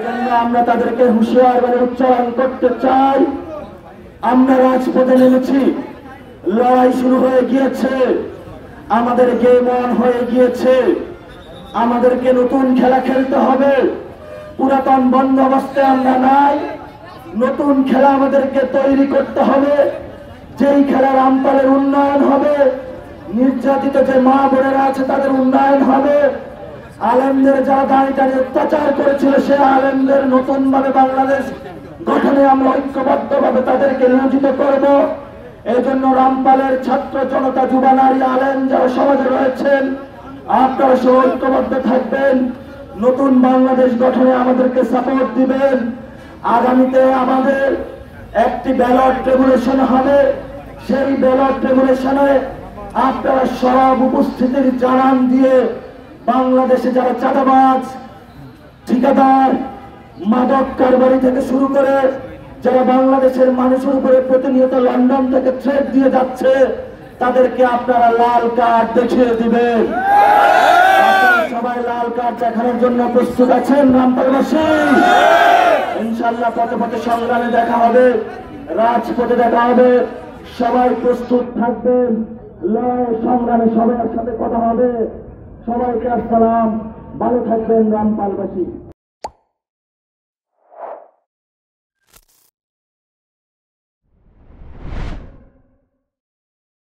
এজন্য আমরা তাদেরকে হুঁশিয়ার করে উচ্চারণ করতে চাই, আমরা রাজপথে নেমেছি, লড়াই শুরু হয়ে গিয়েছে, আমাদের গেম অন হয়ে গিয়েছে, আমাদেরকে নতুন খেলা খেলতে হবে। পুরাতন বন্দোবস্তে আমরা নাই, নতুন খেলা আমাদেরকে তৈরি করতে হবে। যেই খেলা রামপালের উন্নয়ন হবে, নির্যাতিত যে মা বোনেরা আছে তাদের উন্নয়ন হবে, আলেমদের যারা দাঁড়িয়ে অত্যাচার করেছিল সে আলেমদের নতুন ভাবে বাংলাদেশ গঠনে আমরা ঐক্যবদ্ধভাবে তাদেরকে নিয়োজিত করব। এই জন্য রামপালের ছাত্র জনতা, যুবা, নারী, আলেম যারা সমাজে রয়েছেন, আপনারা সহ ঐক্যবদ্ধ থাকবেন, নতুন বাংলাদেশ গঠনে আমাদেরকে সাপোর্ট দিবেন। আগামীতে আমাদের একটি ব্যালট রেগুলেশন হবে, সেই ব্যালট রেগুলেশনে আপনারা সব উপস্থিতির জানান দিয়ে বাংলাদেশে যারা চাঁদাবাজ, ঠিকাদার, মাদক কারবারি থেকে শুরু করে যারা বাংলাদেশের মানুষের উপরে প্রতিনিয়ত লন্ডন থেকে থ্রেট দিয়ে যাচ্ছে, তাদেরকে আপনারা লাল কার্ড দেখিয়ে দিবেন। সবাই লাল কার্ড দেখানোর জন্য প্রস্তুত আছেন রামপালবাসী? ইনশাআল্লাহ পথে পথে সংগ্রামে দেখা হবে, রাজপথে দেখা হবে, সবাই প্রস্তুত থাকবেন। লড়াই সংগ্রামে সবার সাথে কথা হবে। সবাইকে আসসালাম, ভালো থাকবেন রামপালবাসী।